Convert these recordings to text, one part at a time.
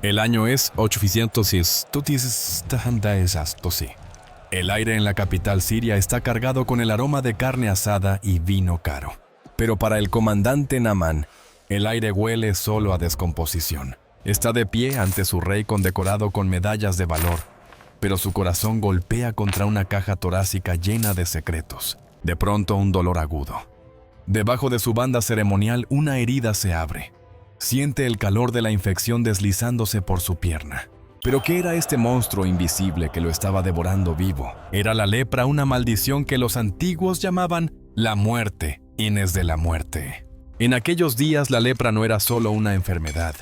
El año es 800. El aire en la capital siria está cargado con el aroma de carne asada y vino caro. Pero para el comandante Naamán, el aire huele solo a descomposición. Está de pie ante su rey condecorado con medallas de valor, pero su corazón golpea contra una caja torácica llena de secretos. De pronto, un dolor agudo. Debajo de su banda ceremonial, una herida se abre. Siente el calor de la infección deslizándose por su pierna. ¿Pero qué era este monstruo invisible que lo estaba devorando vivo? Era la lepra, una maldición que los antiguos llamaban la muerte, Inés de la muerte. En aquellos días la lepra no era solo una enfermedad,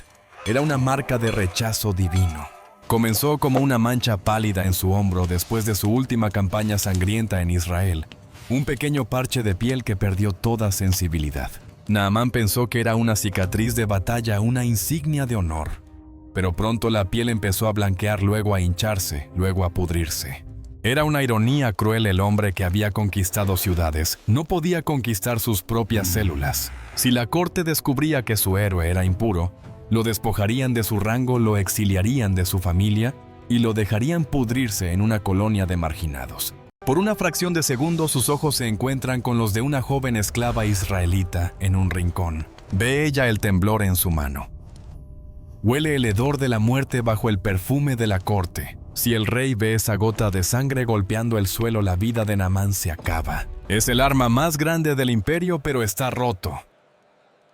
era una marca de rechazo divino. Comenzó como una mancha pálida en su hombro después de su última campaña sangrienta en Israel, un pequeño parche de piel que perdió toda sensibilidad. Naamán pensó que era una cicatriz de batalla, una insignia de honor. Pero pronto la piel empezó a blanquear, luego a hincharse, luego a pudrirse. Era una ironía cruel. El hombre que había conquistado ciudades no podía conquistar sus propias células. Si la corte descubría que su héroe era impuro, lo despojarían de su rango, lo exiliarían de su familia y lo dejarían pudrirse en una colonia de marginados. Por una fracción de segundo sus ojos se encuentran con los de una joven esclava israelita en un rincón. Ve ella el temblor en su mano. Huele el hedor de la muerte bajo el perfume de la corte. Si el rey ve esa gota de sangre golpeando el suelo, la vida de Naamán se acaba. Es el arma más grande del imperio, pero está roto.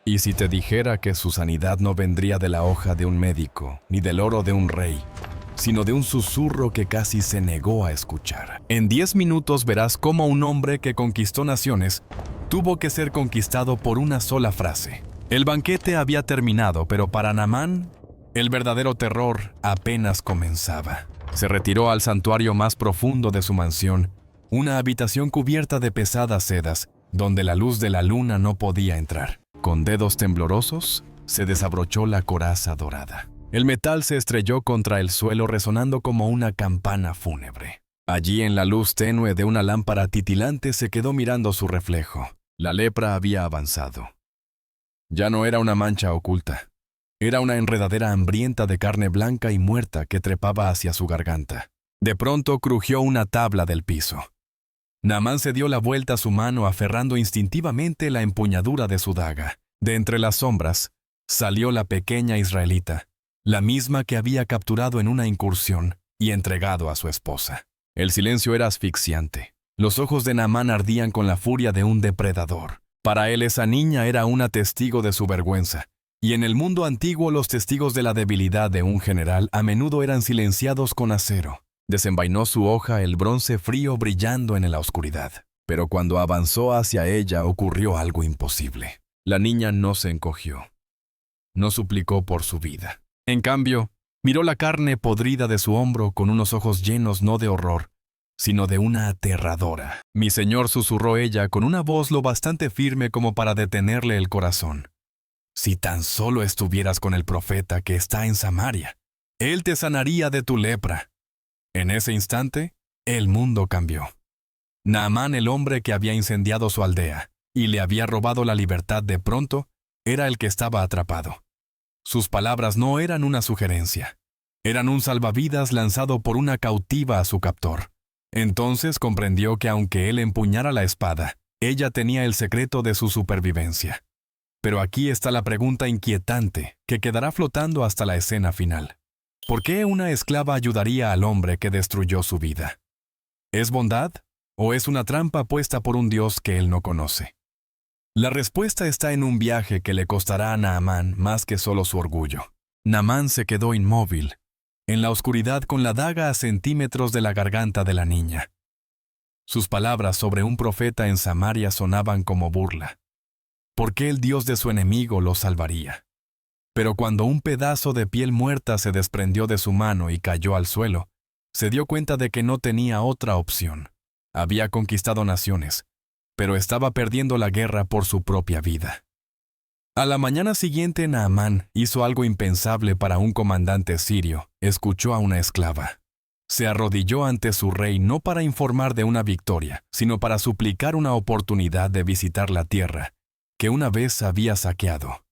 Y si te dijera que su sanidad no vendría de la hoja de un médico, ni del oro de un rey, sino de un susurro que casi se negó a escuchar. En 10 minutos verás cómo un hombre que conquistó naciones tuvo que ser conquistado por una sola frase. El banquete había terminado, pero para Naamán, el verdadero terror apenas comenzaba. Se retiró al santuario más profundo de su mansión, una habitación cubierta de pesadas sedas, donde la luz de la luna no podía entrar. Con dedos temblorosos, se desabrochó la coraza dorada. El metal se estrelló contra el suelo resonando como una campana fúnebre. Allí, en la luz tenue de una lámpara titilante, se quedó mirando su reflejo. La lepra había avanzado. Ya no era una mancha oculta. Era una enredadera hambrienta de carne blanca y muerta que trepaba hacia su garganta. De pronto crujió una tabla del piso. Naamán se dio la vuelta a su mano aferrando instintivamente la empuñadura de su daga. De entre las sombras, salió la pequeña israelita, la misma que había capturado en una incursión y entregado a su esposa. El silencio era asfixiante. Los ojos de Naamán ardían con la furia de un depredador. Para él esa niña era una testigo de su vergüenza, y en el mundo antiguo los testigos de la debilidad de un general a menudo eran silenciados con acero. Desenvainó su hoja, el bronce frío brillando en la oscuridad. Pero cuando avanzó hacia ella ocurrió algo imposible. La niña no se encogió. No suplicó por su vida. En cambio, miró la carne podrida de su hombro con unos ojos llenos no de horror, sino de una aterradora. «Mi señor», susurró ella con una voz lo bastante firme como para detenerle el corazón. «Si tan solo estuvieras con el profeta que está en Samaria, él te sanaría de tu lepra». En ese instante, el mundo cambió. Naamán, el hombre que había incendiado su aldea y le había robado la libertad, de pronto, era el que estaba atrapado. Sus palabras no eran una sugerencia. Eran un salvavidas lanzado por una cautiva a su captor. Entonces comprendió que aunque él empuñara la espada, ella tenía el secreto de su supervivencia. Pero aquí está la pregunta inquietante que quedará flotando hasta la escena final. ¿Por qué una esclava ayudaría al hombre que destruyó su vida? ¿Es bondad o es una trampa puesta por un Dios que él no conoce? La respuesta está en un viaje que le costará a Naamán más que solo su orgullo. Naamán se quedó inmóvil, en la oscuridad con la daga a centímetros de la garganta de la niña. Sus palabras sobre un profeta en Samaria sonaban como burla. ¿Por qué el Dios de su enemigo lo salvaría? Pero cuando un pedazo de piel muerta se desprendió de su mano y cayó al suelo, se dio cuenta de que no tenía otra opción. Había conquistado naciones, pero estaba perdiendo la guerra por su propia vida. A la mañana siguiente, Naamán hizo algo impensable para un comandante sirio. Escuchó a una esclava. Se arrodilló ante su rey no para informar de una victoria, sino para suplicar una oportunidad de visitar la tierra que una vez había saqueado.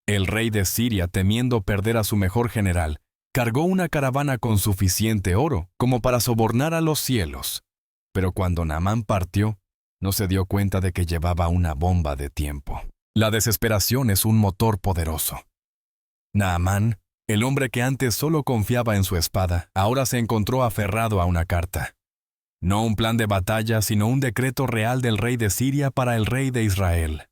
El rey de Siria, temiendo perder a su mejor general, cargó una caravana con suficiente oro como para sobornar a los cielos. Pero cuando Naamán partió, no se dio cuenta de que llevaba una bomba de tiempo. La desesperación es un motor poderoso. Naamán, el hombre que antes solo confiaba en su espada, ahora se encontró aferrado a una carta. No un plan de batalla, sino un decreto real del rey de Siria para el rey de Israel.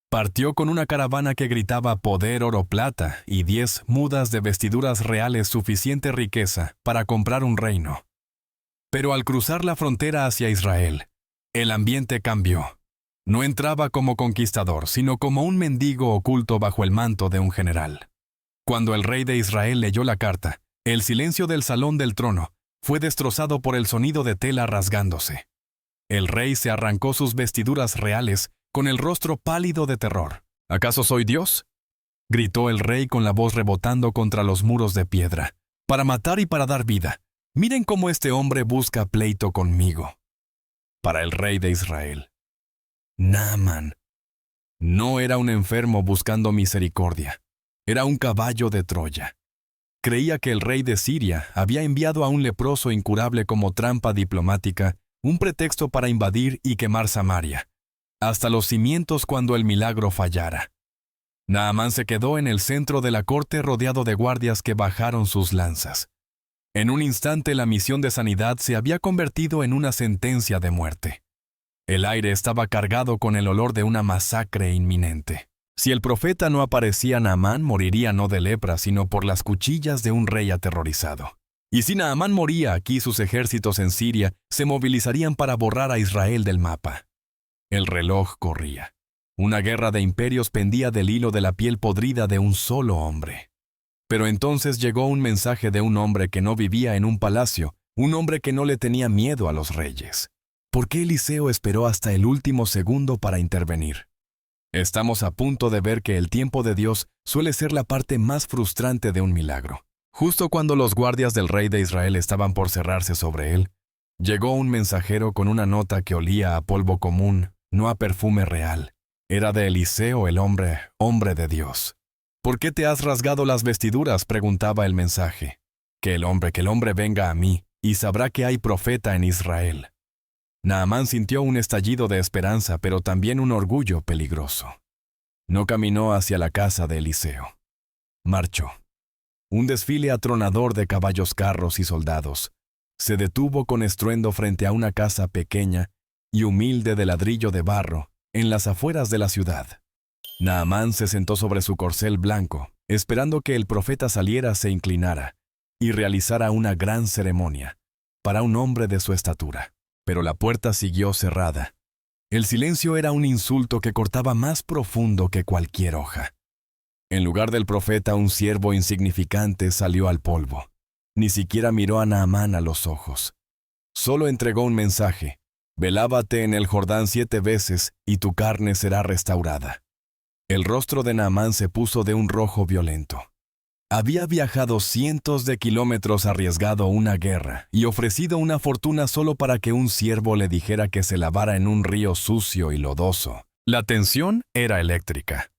Partió con una caravana que gritaba poder, oro, plata y 10 mudas de vestiduras reales, suficiente riqueza para comprar un reino. Pero al cruzar la frontera hacia Israel, el ambiente cambió. No entraba como conquistador, sino como un mendigo oculto bajo el manto de un general. Cuando el rey de Israel leyó la carta, el silencio del salón del trono fue destrozado por el sonido de tela rasgándose. El rey se arrancó sus vestiduras reales con el rostro pálido de terror. ¿Acaso soy Dios?, gritó el rey con la voz rebotando contra los muros de piedra. Para matar y para dar vida. Miren cómo este hombre busca pleito conmigo. Para el rey de Israel, Naamán no era un enfermo buscando misericordia. Era un caballo de Troya. Creía que el rey de Siria había enviado a un leproso incurable como trampa diplomática, un pretexto para invadir y quemar Samaria, hasta los cimientos cuando el milagro fallara. Naamán se quedó en el centro de la corte rodeado de guardias que bajaron sus lanzas. En un instante la misión de sanidad se había convertido en una sentencia de muerte. El aire estaba cargado con el olor de una masacre inminente. Si el profeta no aparecía, Naamán moriría no de lepra, sino por las cuchillas de un rey aterrorizado. Y si Naamán moría aquí, sus ejércitos en Siria se movilizarían para borrar a Israel del mapa. El reloj corría. Una guerra de imperios pendía del hilo de la piel podrida de un solo hombre. Pero entonces llegó un mensaje de un hombre que no vivía en un palacio, un hombre que no le tenía miedo a los reyes. ¿Por qué Eliseo esperó hasta el último segundo para intervenir? Estamos a punto de ver que el tiempo de Dios suele ser la parte más frustrante de un milagro. Justo cuando los guardias del rey de Israel estaban por cerrarse sobre él, llegó un mensajero con una nota que olía a polvo común, no a perfume real. Era de Eliseo, el hombre de Dios. ¿Por qué te has rasgado las vestiduras?, preguntaba el mensaje. Que el hombre venga a mí, y sabrá que hay profeta en Israel. Naamán sintió un estallido de esperanza, pero también un orgullo peligroso. No caminó hacia la casa de Eliseo. Marchó. Un desfile atronador de caballos, carros y soldados se detuvo con estruendo frente a una casa pequeña y humilde de ladrillo de barro en las afueras de la ciudad. Naamán se sentó sobre su corcel blanco, esperando que el profeta saliera, se inclinara y realizara una gran ceremonia para un hombre de su estatura. Pero la puerta siguió cerrada. El silencio era un insulto que cortaba más profundo que cualquier hoja. En lugar del profeta, un siervo insignificante salió al polvo. Ni siquiera miró a Naamán a los ojos. Solo entregó un mensaje: «Velávate en el Jordán 7 veces y tu carne será restaurada». El rostro de Naamán se puso de un rojo violento. Había viajado cientos de kilómetros, arriesgado una guerra y ofrecido una fortuna solo para que un siervo le dijera que se lavara en un río sucio y lodoso. La tensión era eléctrica.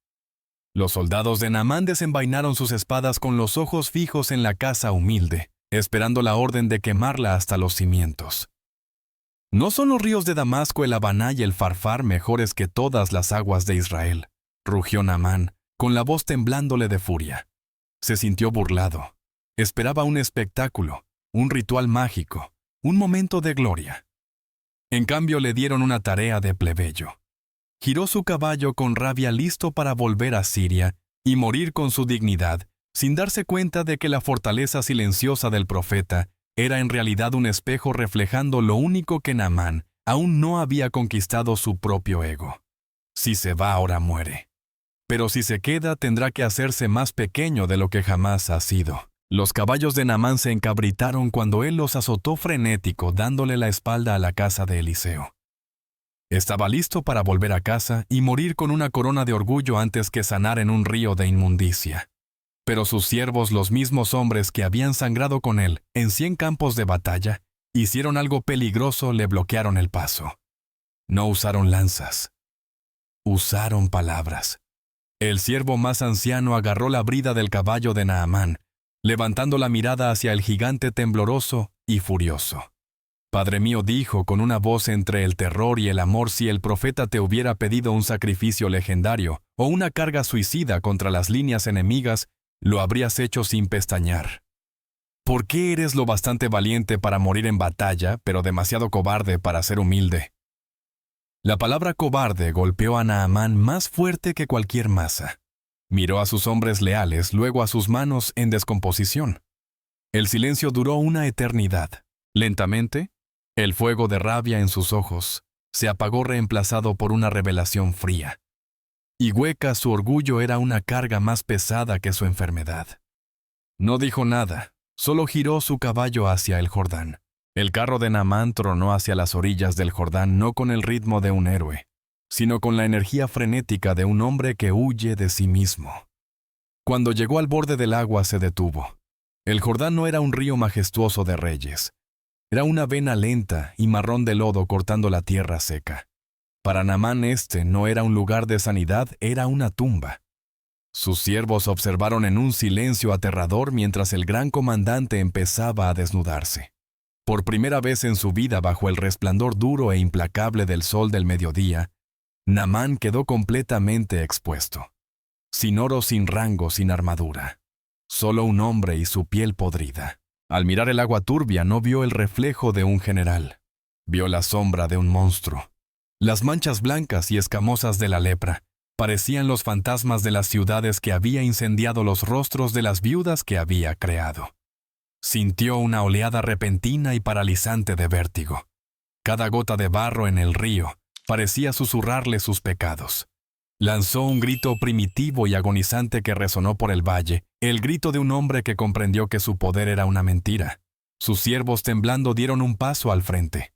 Los soldados de Naamán desenvainaron sus espadas con los ojos fijos en la casa humilde, esperando la orden de quemarla hasta los cimientos. ¿No son los ríos de Damasco, el Habaná y el Farfar mejores que todas las aguas de Israel?, rugió Naamán, con la voz temblándole de furia. Se sintió burlado. Esperaba un espectáculo, un ritual mágico, un momento de gloria. En cambio, le dieron una tarea de plebeyo. Giró su caballo con rabia, listo para volver a Siria y morir con su dignidad, sin darse cuenta de que la fortaleza silenciosa del profeta era en realidad un espejo reflejando lo único que Naamán aún no había conquistado: su propio ego. Si se va, ahora muere. Pero si se queda, tendrá que hacerse más pequeño de lo que jamás ha sido. Los caballos de Naamán se encabritaron cuando él los azotó frenético, dándole la espalda a la casa de Eliseo. Estaba listo para volver a casa y morir con una corona de orgullo antes que sanar en un río de inmundicia. Pero sus siervos, los mismos hombres que habían sangrado con él en 100 campos de batalla, hicieron algo peligroso: le bloquearon el paso. No usaron lanzas. Usaron palabras. El siervo más anciano agarró la brida del caballo de Naamán, levantando la mirada hacia el gigante tembloroso y furioso. Padre mío, dijo con una voz entre el terror y el amor, si el profeta te hubiera pedido un sacrificio legendario o una carga suicida contra las líneas enemigas, lo habrías hecho sin pestañear. ¿Por qué eres lo bastante valiente para morir en batalla, pero demasiado cobarde para ser humilde? La palabra cobarde golpeó a Naamán más fuerte que cualquier masa. Miró a sus hombres leales, luego a sus manos en descomposición. El silencio duró una eternidad. Lentamente, el fuego de rabia en sus ojos se apagó, reemplazado por una revelación fría. Y hueca, su orgullo era una carga más pesada que su enfermedad. No dijo nada, solo giró su caballo hacia el Jordán. El carro de Naamán tronó hacia las orillas del Jordán, no con el ritmo de un héroe, sino con la energía frenética de un hombre que huye de sí mismo. Cuando llegó al borde del agua, se detuvo. El Jordán no era un río majestuoso de reyes. Era una vena lenta y marrón de lodo cortando la tierra seca. Para Naamán este no era un lugar de sanidad, era una tumba. Sus siervos observaron en un silencio aterrador mientras el gran comandante empezaba a desnudarse. Por primera vez en su vida, bajo el resplandor duro e implacable del sol del mediodía, Naamán quedó completamente expuesto. Sin oro, sin rango, sin armadura. Solo un hombre y su piel podrida. Al mirar el agua turbia no vio el reflejo de un general. Vio la sombra de un monstruo. Las manchas blancas y escamosas de la lepra parecían los fantasmas de las ciudades que había incendiado, los rostros de las viudas que había creado. Sintió una oleada repentina y paralizante de vértigo. Cada gota de barro en el río parecía susurrarle sus pecados. Lanzó un grito primitivo y agonizante que resonó por el valle, el grito de un hombre que comprendió que su poder era una mentira. Sus siervos, temblando, dieron un paso al frente.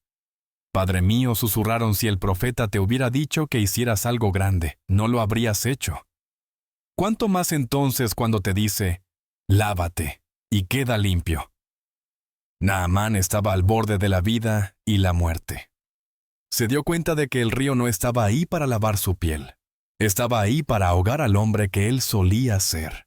Padre mío, susurraron, si el profeta te hubiera dicho que hicieras algo grande, no lo habrías hecho. ¿Cuánto más entonces cuando te dice, lávate y queda limpio? Naamán estaba al borde de la vida y la muerte. Se dio cuenta de que el río no estaba ahí para lavar su piel. Estaba ahí para ahogar al hombre que él solía ser.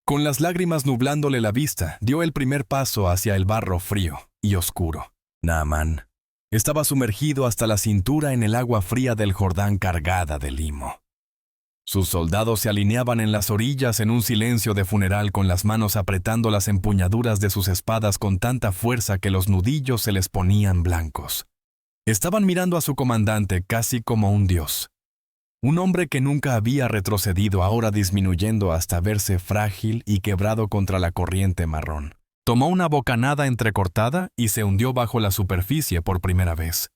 Con las lágrimas nublándole la vista, dio el primer paso hacia el barro frío y oscuro. Naamán estaba sumergido hasta la cintura en el agua fría del Jordán, cargada de limo. Sus soldados se alineaban en las orillas en un silencio de funeral, con las manos apretando las empuñaduras de sus espadas con tanta fuerza que los nudillos se les ponían blancos. Estaban mirando a su comandante casi como un dios. Un hombre que nunca había retrocedido, ahora disminuyendo hasta verse frágil y quebrado contra la corriente marrón. Tomó una bocanada entrecortada y se hundió bajo la superficie por primera vez.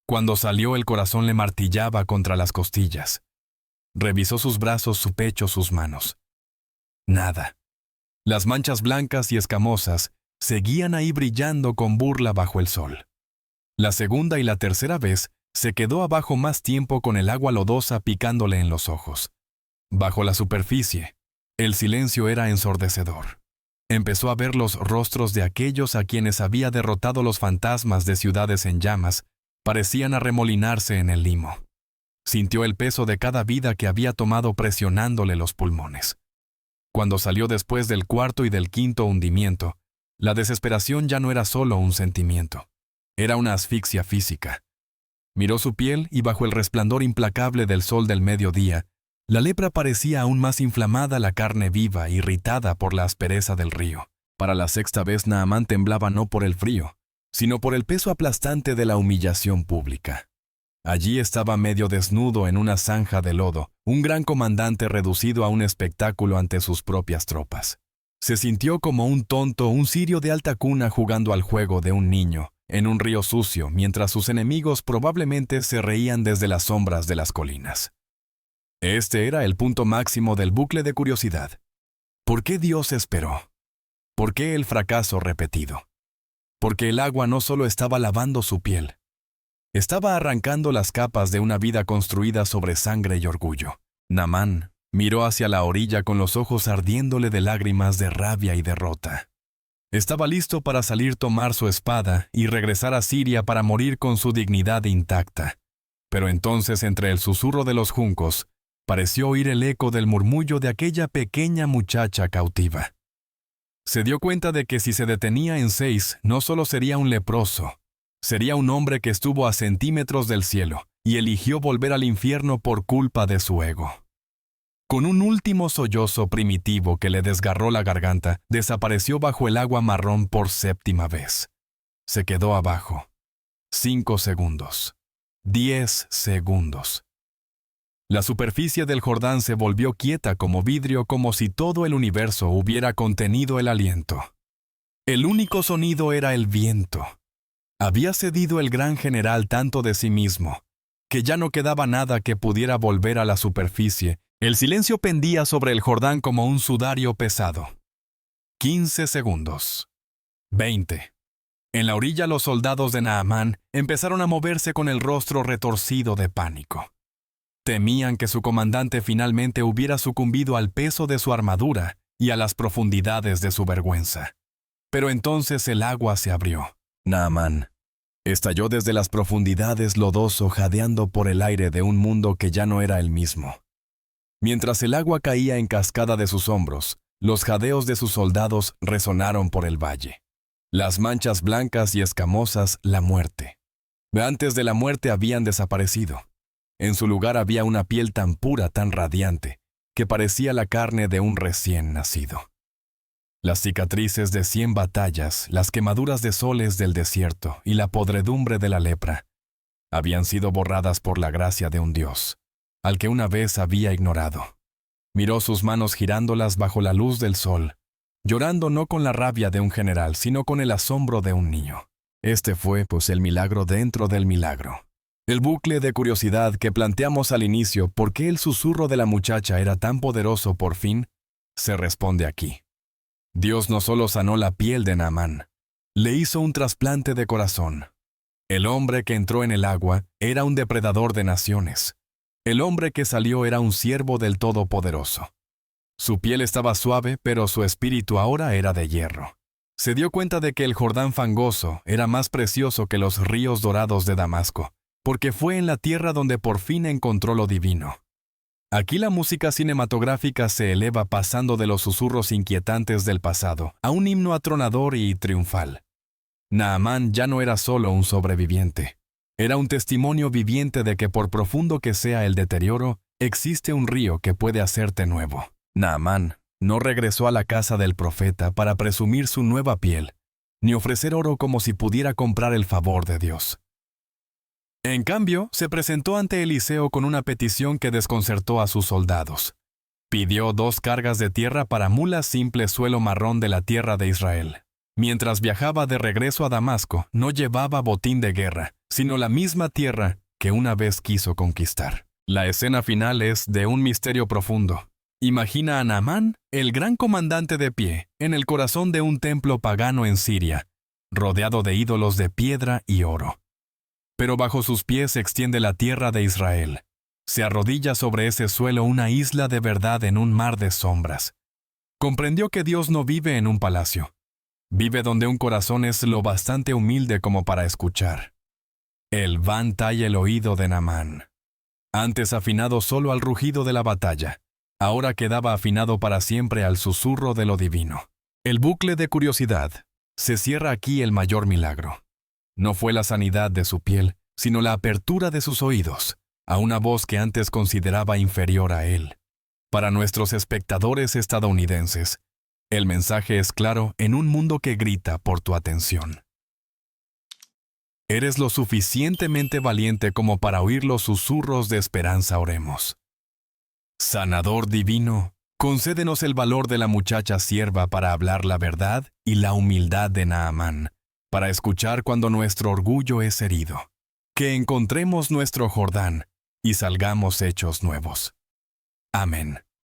Cuando salió, el corazón le martillaba contra las costillas. Revisó sus brazos, su pecho, sus manos. Nada. Las manchas blancas y escamosas seguían ahí brillando con burla bajo el sol. La segunda y la tercera vez se quedó abajo más tiempo, con el agua lodosa picándole en los ojos. Bajo la superficie, el silencio era ensordecedor. Empezó a ver los rostros de aquellos a quienes había derrotado. Los fantasmas de ciudades en llamas parecían arremolinarse en el limo. Sintió el peso de cada vida que había tomado presionándole los pulmones. Cuando salió después del cuarto y del quinto hundimiento, la desesperación ya no era solo un sentimiento. Era una asfixia física. Miró su piel y bajo el resplandor implacable del sol del mediodía, la lepra parecía aún más inflamada, la carne viva, irritada por la aspereza del río. Para la sexta vez, Naamán temblaba no por el frío, sino por el peso aplastante de la humillación pública. Allí estaba medio desnudo en una zanja de lodo, un gran comandante reducido a un espectáculo ante sus propias tropas. Se sintió como un tonto, un sirio de alta cuna jugando al juego de un niño, en un río sucio, mientras sus enemigos probablemente se reían desde las sombras de las colinas. Este era el punto máximo del bucle de curiosidad. ¿Por qué Dios esperó? ¿Por qué el fracaso repetido? Porque el agua no solo estaba lavando su piel, estaba arrancando las capas de una vida construida sobre sangre y orgullo. Naamán miró hacia la orilla con los ojos ardiéndole de lágrimas de rabia y derrota. Estaba listo para salir, tomar su espada y regresar a Siria para morir con su dignidad intacta. Pero entonces, entre el susurro de los juncos, pareció oír el eco del murmullo de aquella pequeña muchacha cautiva. Se dio cuenta de que si se detenía en 6, no solo sería un leproso, sería un hombre que estuvo a centímetros del cielo y eligió volver al infierno por culpa de su ego. Con un último sollozo primitivo que le desgarró la garganta, desapareció bajo el agua marrón por 7ª vez. Se quedó abajo. 5 segundos. 10 segundos. La superficie del Jordán se volvió quieta como vidrio, como si todo el universo hubiera contenido el aliento. El único sonido era el viento. Había cedido el gran general tanto de sí mismo, que ya no quedaba nada que pudiera volver a la superficie. El silencio pendía sobre el Jordán como un sudario pesado. 15 segundos. 20. En la orilla los soldados de Naamán empezaron a moverse con el rostro retorcido de pánico. Temían que su comandante finalmente hubiera sucumbido al peso de su armadura y a las profundidades de su vergüenza. Pero entonces el agua se abrió. Naamán estalló desde las profundidades lodoso, jadeando por el aire de un mundo que ya no era el mismo. Mientras el agua caía en cascada de sus hombros, los jadeos de sus soldados resonaron por el valle. Las manchas blancas y escamosas, la muerte. Antes de la muerte habían desaparecido. En su lugar había una piel tan pura, tan radiante, que parecía la carne de un recién nacido. Las cicatrices de 100 batallas, las quemaduras de soles del desierto y la podredumbre de la lepra habían sido borradas por la gracia de un Dios, al que una vez había ignorado. Miró sus manos girándolas bajo la luz del sol, llorando no con la rabia de un general, sino con el asombro de un niño. Este fue, pues, el milagro dentro del milagro. El bucle de curiosidad que planteamos al inicio, ¿por qué el susurro de la muchacha era tan poderoso por fin?, se responde aquí. Dios no solo sanó la piel de Naamán, le hizo un trasplante de corazón. El hombre que entró en el agua era un depredador de naciones. El hombre que salió era un siervo del Todopoderoso. Su piel estaba suave, pero su espíritu ahora era de hierro. Se dio cuenta de que el Jordán fangoso era más precioso que los ríos dorados de Damasco, porque fue en la tierra donde por fin encontró lo divino. Aquí la música cinematográfica se eleva pasando de los susurros inquietantes del pasado a un himno atronador y triunfal. Naamán ya no era solo un sobreviviente. Era un testimonio viviente de que por profundo que sea el deterioro, existe un río que puede hacerte nuevo. Naamán no regresó a la casa del profeta para presumir su nueva piel, ni ofrecer oro como si pudiera comprar el favor de Dios. En cambio, se presentó ante Eliseo con una petición que desconcertó a sus soldados. Pidió 2 cargas de tierra para mulas simple suelo marrón de la tierra de Israel. Mientras viajaba de regreso a Damasco, no llevaba botín de guerra, sino la misma tierra que una vez quiso conquistar. La escena final es de un misterio profundo. Imagina a Naamán, el gran comandante de pie, en el corazón de un templo pagano en Siria, rodeado de ídolos de piedra y oro. Pero bajo sus pies se extiende la tierra de Israel. Se arrodilla sobre ese suelo una isla de verdad en un mar de sombras. Comprendió que Dios no vive en un palacio. Vive donde un corazón es lo bastante humilde como para escuchar. El van talla el oído de Naamán. Antes afinado solo al rugido de la batalla, ahora quedaba afinado para siempre al susurro de lo divino. El bucle de curiosidad. Se cierra aquí el mayor milagro. No fue la sanidad de su piel, sino la apertura de sus oídos, a una voz que antes consideraba inferior a él. Para nuestros espectadores estadounidenses, el mensaje es claro en un mundo que grita por tu atención. Eres lo suficientemente valiente como para oír los susurros de esperanza, oremos. Sanador divino, concédenos el valor de la muchacha sierva para hablar la verdad y la humildad de Naamán, para escuchar cuando nuestro orgullo es herido. Que encontremos nuestro Jordán y salgamos hechos nuevos. Amén.